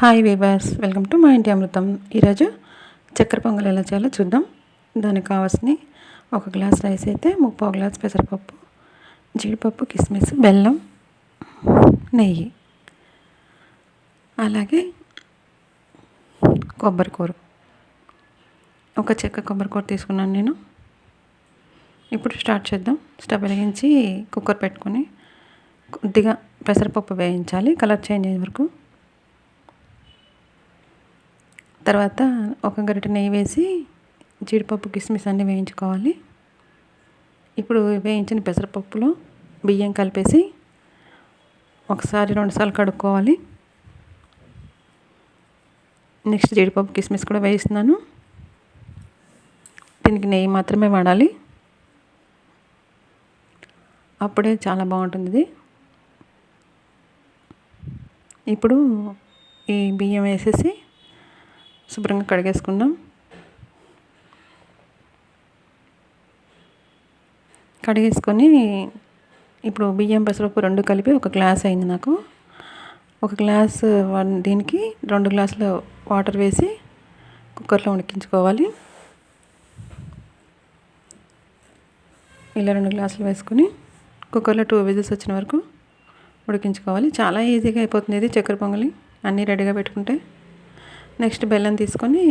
Hi weavers, welcome to మా ఇంటి అమృతం. ఈరోజు చక్కెర పొంగల్ ఎలా చేయాలో చూద్దాం. దానికి కావాల్సిన ఒక గ్లాస్ రైస్ అయితే 3/4 గ్లాస్ పెసరపప్పు, జీడిపప్పు, కిస్మిస్, బెల్లం, నెయ్యి, అలాగే కొబ్బరికూర, ఒక చెక్క కొబ్బరికూర తీసుకున్నాను నేను. ఇప్పుడు స్టార్ట్ చేద్దాం. స్టవ్ వెలిగించి కుక్కర్ పెట్టుకొని కొద్దిగా పెసరపప్పు వేయించాలి కలర్ చేంజ్ అయ్యే వరకు. తర్వాత ఒక గరిటె నెయ్యి వేసి జీడిపప్పు, కిస్మిస్ అన్నీ వేయించుకోవాలి. ఇప్పుడు వేయించిన పెసరపప్పులో బియ్యం కలిపేసి ఒకసారి 2 సార్లు కడుక్కోవాలి. నెక్స్ట్ జీడిపప్పు, కిస్మిస్ కూడా వేయిస్తున్నాను. దీనికి నెయ్యి మాత్రమే వాడాలి, అప్పుడే చాలా బాగుంటుంది ఇది. ఇప్పుడు ఈ బియ్యం వేసేసి శుభ్రంగా కడిగేసుకుందాం. కడిగేసుకొని ఇప్పుడు బియ్యం, పెసరపప్పు 2 కలిపి 1 గ్లాస్ అయింది నాకు. 1 గ్లాస్ దీనికి 2 గ్లాసుల వాటర్ వేసి కుక్కర్లో ఉడికించుకోవాలి. ఇలా 2 గ్లాసులు వేసుకొని కుక్కర్లో 2 విజిల్స్ వచ్చిన వరకు ఉడికించుకోవాలి. చాలా ఈజీగా అయిపోతుంది ఇది చక్కెర పొంగలి, అన్నీ రెడీగా పెట్టుకుంటే. నెక్స్ట్ బెల్లం తీసుకొని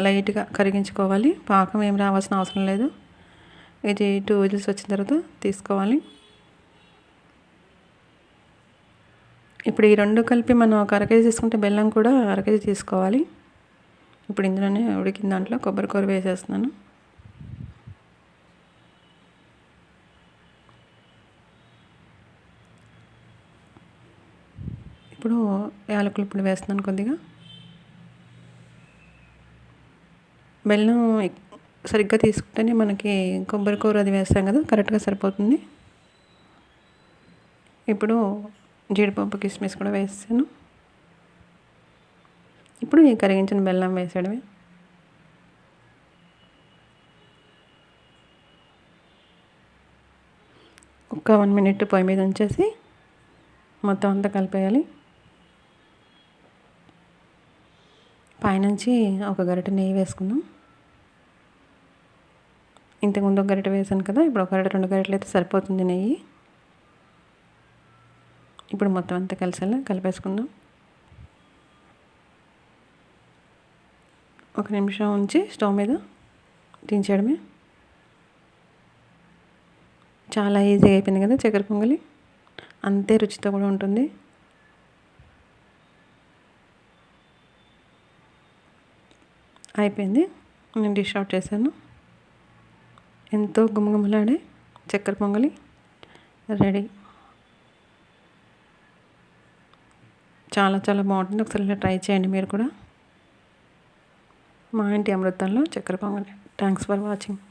లైట్గా కరిగించుకోవాలి. పాకం ఏం రావాల్సిన అవసరం లేదు. ఇది 2 విజిల్స్ వచ్చిన తర్వాత తీసుకోవాలి. ఇప్పుడు ఈ 2 కలిపి మనం ఒక 1/2 కేజీ తీసుకుంటే బెల్లం కూడా 1/2 కేజీ తీసుకోవాలి. ఇప్పుడు ఇందులోనే ఉడికిన దాంట్లో కొబ్బరికూర వేసేస్తున్నాను. ఇప్పుడు యాలకుల పొడి వేస్తున్నాను కొద్దిగా. బెల్లం సరిగ్గా తీసుకుంటేనే మనకి కొబ్బరికూర అది వేస్తాం కదా, కరెక్ట్గా సరిపోతుంది. ఇప్పుడు జీడిపప్పు, కిస్మిస్ కూడా వేస్తాను. ఇప్పుడు ఈ కరిగించిన బెల్లం వేసేయడమే. ఒక 1 మినిట్ పొయ్యి మీద ఉంచేసి మొత్తం అంతా కలిపేయాలి. పైనుంచి ఒక గరిటె నెయ్యి వేసుకుందాం. ఇంతకుముందు ఒక గరిటె వేసాను కదా, ఇప్పుడు ఒక గరిటె 2 గరిటెలు అయితే సరిపోతుంది నెయ్యి. ఇప్పుడు మొత్తం అంతా కలిసేలా కలిపేసుకుందాం. 1 నిమిషం ఉంచి స్టవ్ మీద దించేయడమే. చాలా ఈజీగా అయిపోయింది కదా చక్కెర పొంగలి, అంతే రుచితో కూడా ఉంటుంది. అయిపోయింది, నేను డిష్ అవుట్ చేశాను. ఎంతో గుమగుమలాడే చక్కెర పొంగలి రెడీ. చాలా చాలా బాగుంటుంది. ఒకసారి ఇలా ట్రై చేయండి మీరు కూడా. మా ఇంటి అమృతంలో చక్కెర పొంగలి. Thanks for watching.